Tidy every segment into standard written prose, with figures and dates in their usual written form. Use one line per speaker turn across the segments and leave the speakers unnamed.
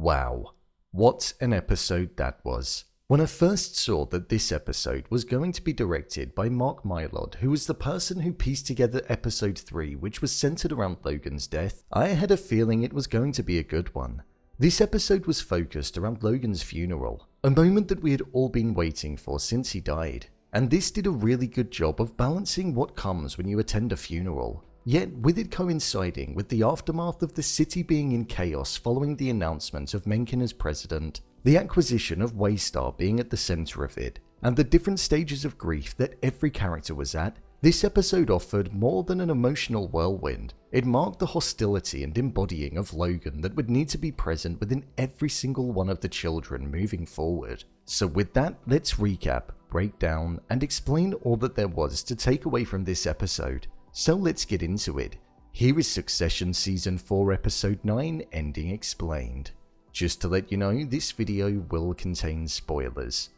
Wow, what an episode that was. When I first saw that this episode was going to be directed by Mark Mylod, who was the person who pieced together episode 3, which was centered around Logan's death, I had a feeling it was going to be a good one. This episode was focused around Logan's funeral, a moment that we had all been waiting for since he died, and this did a really good job of balancing what comes when you attend a funeral. Yet, with it coinciding with the aftermath of the city being in chaos following the announcement of Mencken as president, the acquisition of Waystar being at the center of it, and the different stages of grief that every character was at, this episode offered more than an emotional whirlwind. It marked the hostility and embodying of Logan that would need to be present within every single one of the children moving forward. So with that, let's recap, break down, and explain all that there was to take away from this episode. So let's get into it. Here is Succession Season 4 Episode 9 Ending Explained. Just to let you know, this video will contain spoilers.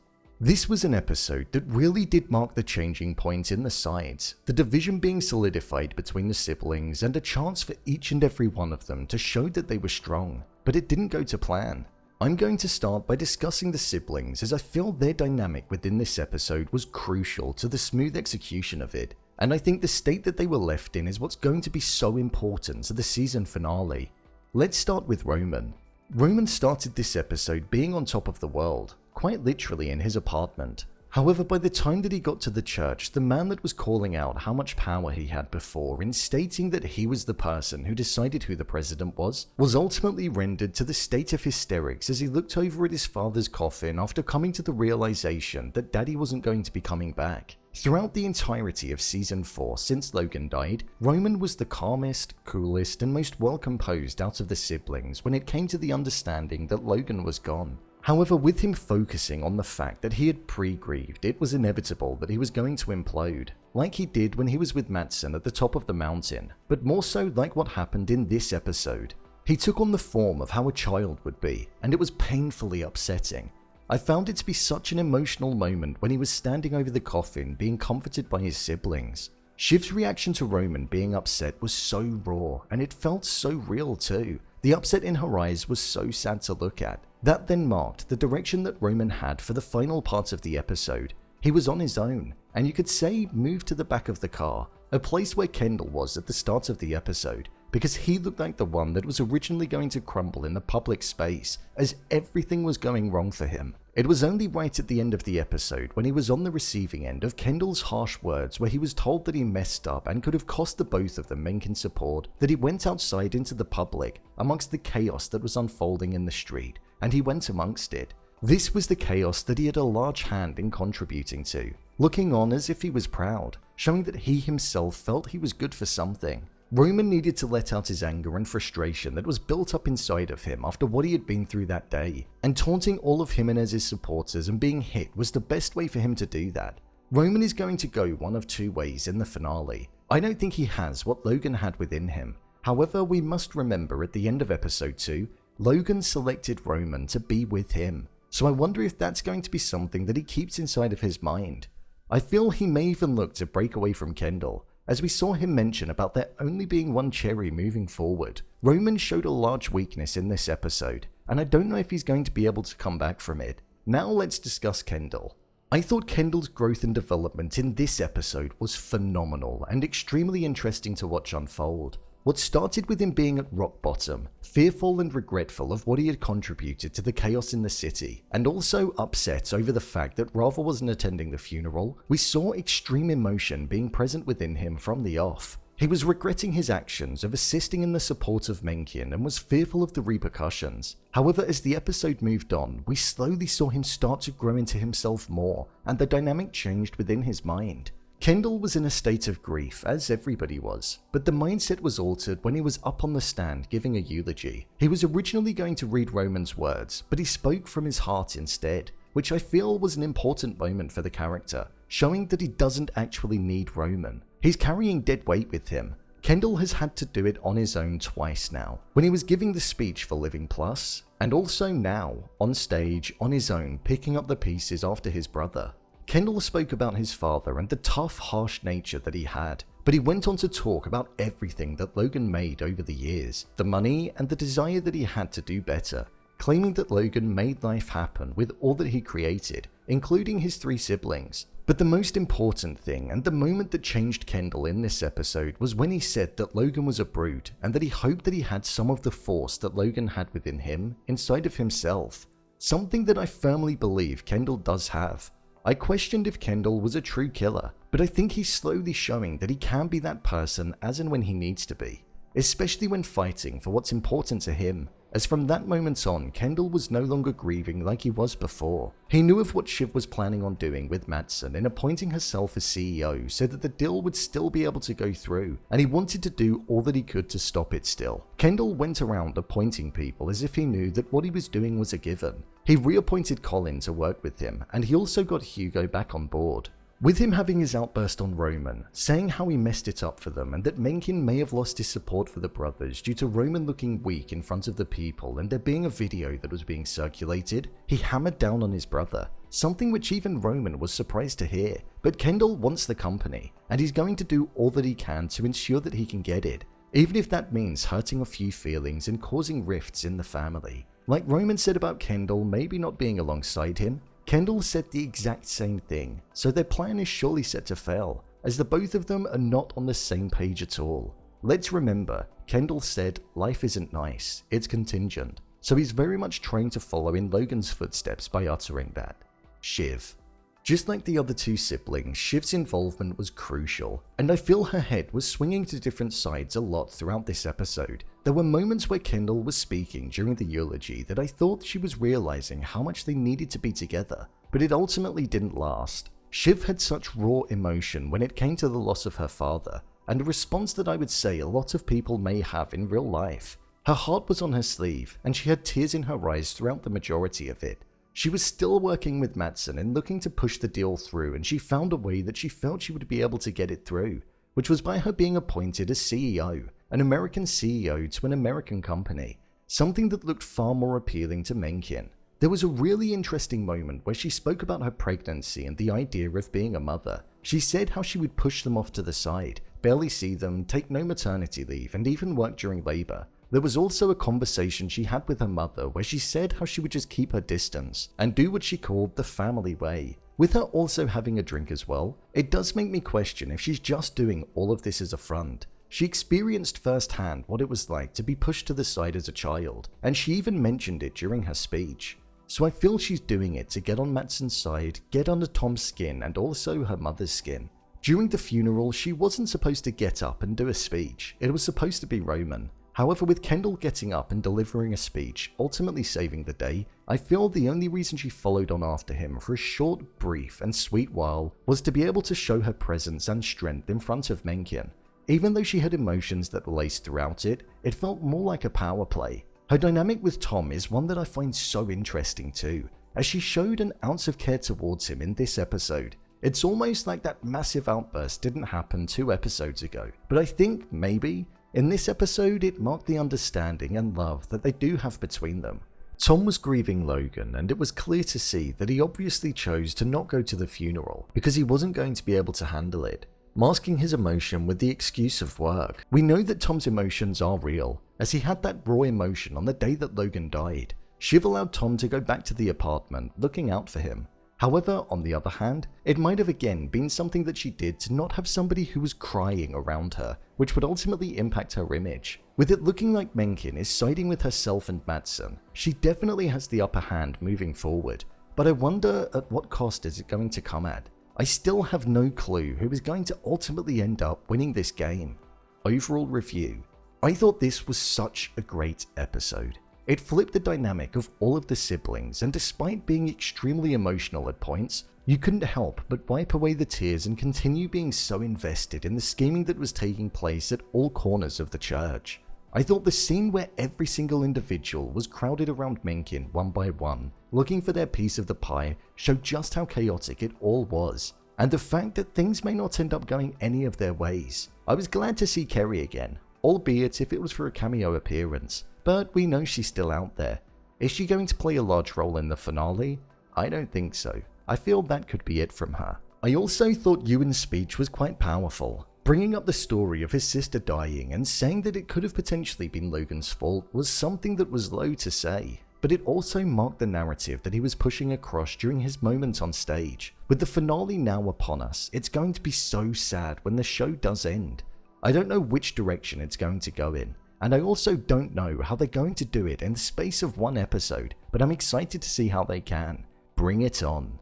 This was an episode that really did mark the changing point in the sides, the division being solidified between the siblings and a chance for each and every one of them to show that they were strong, but it didn't go to plan. I'm going to start by discussing the siblings as I feel their dynamic within this episode was crucial to the smooth execution of it. And I think the state that they were left in is what's going to be so important to the season finale. Let's start with Roman. Roman started this episode being on top of the world, quite literally in his apartment. However, by the time that he got to the church, the man that was calling out how much power he had before in stating that he was the person who decided who the president was ultimately rendered to the state of hysterics as he looked over at his father's coffin after coming to the realization that daddy wasn't going to be coming back. Throughout the entirety of Season 4 since Logan died, Roman was the calmest, coolest, and most well-composed out of the siblings when it came to the understanding that Logan was gone. However, with him focusing on the fact that he had pre-grieved, it was inevitable that he was going to implode, like he did when he was with Mattson at the top of the mountain, but more so like what happened in this episode. He took on the form of how a child would be, and it was painfully upsetting. I found it to be such an emotional moment when he was standing over the coffin being comforted by his siblings. Shiv's reaction to Roman being upset was so raw, and it felt so real too. The upset in her eyes was so sad to look at. That then marked the direction that Roman had for the final part of the episode. He was on his own, and you could say moved to the back of the car, a place where Kendall was at the start of the episode, because he looked like the one that was originally going to crumble in the public space as everything was going wrong for him. It was only right at the end of the episode when he was on the receiving end of Kendall's harsh words where he was told that he messed up and could have cost the both of them Mencken support that he went outside into the public amongst the chaos that was unfolding in the street, and he went amongst it. This was the chaos that he had a large hand in contributing to, looking on as if he was proud, showing that he himself felt he was good for something. Roman needed to let out his anger and frustration that was built up inside of him after what he had been through that day, and taunting all of Jimenez's supporters and being hit was the best way for him to do that. Roman is going to go one of two ways in the finale. I don't think he has what Logan had within him. However, we must remember at the end of episode 2, Logan selected Roman to be with him, so I wonder if that's going to be something that he keeps inside of his mind. I feel he may even look to break away from Kendall, as we saw him mention about there only being one cherry moving forward. Roman showed a large weakness in this episode, and I don't know if he's going to be able to come back from it. Now let's discuss Kendall. I thought Kendall's growth and development in this episode was phenomenal and extremely interesting to watch unfold. What started with him being at rock bottom, fearful and regretful of what he had contributed to the chaos in the city, and also upset over the fact that Rava wasn't attending the funeral, we saw extreme emotion being present within him from the off. He was regretting his actions of assisting in the support of Mencken and was fearful of the repercussions. However, as the episode moved on, we slowly saw him start to grow into himself more, and the dynamic changed within his mind. Kendall was in a state of grief, as everybody was, but the mindset was altered when he was up on the stand giving a eulogy. He was originally going to read Roman's words, but he spoke from his heart instead, which I feel was an important moment for the character, showing that he doesn't actually need Roman. He's carrying dead weight with him. Kendall has had to do it on his own twice now, when he was giving the speech for Living Plus, and also now, on stage, on his own, picking up the pieces after his brother. Kendall spoke about his father and the tough, harsh nature that he had, but he went on to talk about everything that Logan made over the years, the money and the desire that he had to do better. claiming that Logan made life happen with all that he created, including his 3 siblings. But the most important thing, and the moment that changed Kendall in this episode, was when he said that Logan was a brute and that he hoped that he had some of the force that Logan had within him inside of himself. Something that I firmly believe Kendall does have. I questioned if Kendall was a true killer, but I think he's slowly showing that he can be that person as and when he needs to be, especially when fighting for what's important to him, as from that moment on, Kendall was no longer grieving like he was before. He knew of what Shiv was planning on doing with Mattson in appointing herself as CEO so that the deal would still be able to go through, and he wanted to do all that he could to stop it still. Kendall went around appointing people as if he knew that what he was doing was a given. He reappointed Colin to work with him, and he also got Hugo back on board. With him having his outburst on Roman, saying how he messed it up for them and that Mencken may have lost his support for the brothers due to Roman looking weak in front of the people and there being a video that was being circulated, he hammered down on his brother, something which even Roman was surprised to hear. But Kendall wants the company, and he's going to do all that he can to ensure that he can get it, even if that means hurting a few feelings and causing rifts in the family. Like Roman said about Kendall maybe not being alongside him, Kendall said the exact same thing, so their plan is surely set to fail, as the both of them are not on the same page at all. Let's remember, Kendall said life isn't nice, it's contingent, so he's very much trying to follow in Logan's footsteps by uttering that. Shiv. Just like the other 2 siblings, Shiv's involvement was crucial, and I feel her head was swinging to different sides a lot throughout this episode. There were moments where Kendall was speaking during the eulogy that I thought she was realizing how much they needed to be together, but it ultimately didn't last. Shiv had such raw emotion when it came to the loss of her father, and a response that I would say a lot of people may have in real life. Her heart was on her sleeve, and she had tears in her eyes throughout the majority of it. She was still working with Mattson and looking to push the deal through, and she found a way that she felt she would be able to get it through, which was by her being appointed as CEO, an American CEO to an American company, something that looked far more appealing to Mencken. There was a really interesting moment where she spoke about her pregnancy and the idea of being a mother. She said how she would push them off to the side, barely see them, take no maternity leave, and even work during labor. There was also a conversation she had with her mother where she said how she would just keep her distance and do what she called the family way. With her also having a drink as well, it does make me question if she's just doing all of this as a front. She experienced firsthand what it was like to be pushed to the side as a child, and she even mentioned it during her speech. So I feel she's doing it to get on Mattson's side, get under Tom's skin and also her mother's skin. During the funeral, she wasn't supposed to get up and do a speech, it was supposed to be Roman. However, with Kendall getting up and delivering a speech, ultimately saving the day, I feel the only reason she followed on after him for a short, brief, and sweet while was to be able to show her presence and strength in front of Mencken. Even though she had emotions that laced throughout it, it felt more like a power play. Her dynamic with Tom is one that I find so interesting too, as she showed an ounce of care towards him in this episode. It's almost like that massive outburst didn't happen 2 episodes ago, but I think, maybe, in this episode, it marked the understanding and love that they do have between them. Tom was grieving Logan, and it was clear to see that he obviously chose to not go to the funeral because he wasn't going to be able to handle it, masking his emotion with the excuse of work. We know that Tom's emotions are real, as he had that raw emotion on the day that Logan died. Shiv allowed Tom to go back to the apartment, looking out for him. However, on the other hand, it might have again been something that she did to not have somebody who was crying around her, which would ultimately impact her image. With it looking like Mencken is siding with herself and Mattson, she definitely has the upper hand moving forward, but I wonder at what cost is it going to come at? I still have no clue who is going to ultimately end up winning this game. Overall review. I thought this was such a great episode. It flipped the dynamic of all of the siblings, and despite being extremely emotional at points, you couldn't help but wipe away the tears and continue being so invested in the scheming that was taking place at all corners of the church. I thought the scene where every single individual was crowded around Mencken one by one, looking for their piece of the pie, showed just how chaotic it all was, and the fact that things may not end up going any of their ways. I was glad to see Kerry again, albeit if it was for a cameo appearance, but we know she's still out there. Is she going to play a large role in the finale? I don't think so. I feel that could be it from her. I also thought Ewan's speech was quite powerful. Bringing up the story of his sister dying and saying that it could have potentially been Logan's fault was something that was low to say. but it also marked the narrative that he was pushing across during his moments on stage. With the finale now upon us, it's going to be so sad when the show does end. I don't know which direction it's going to go in, and I also don't know how they're going to do it in the space of one episode, but I'm excited to see how they can. Bring it on.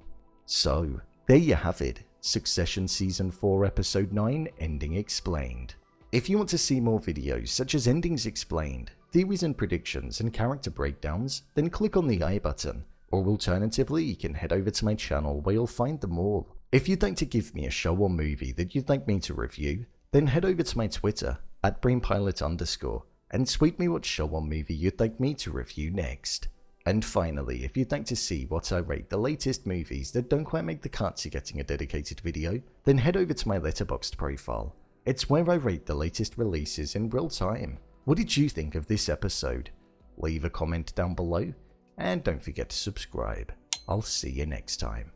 So, there you have it, Succession Season 4 Episode 9 Ending Explained. If you want to see more videos such as Endings Explained, theories and predictions, and character breakdowns, then click on the I button, or alternatively you can head over to my channel where you'll find them all. If you'd like to give me a show or movie that you'd like me to review, then head over to my Twitter, @BrainPilot_, and tweet me what show or movie you'd like me to review next. And finally, if you'd like to see what I rate the latest movies that don't quite make the cut to getting a dedicated video, then head over to my Letterboxd profile. It's where I rate the latest releases in real time. What did you think of this episode? Leave a comment down below, and don't forget to subscribe. I'll see you next time.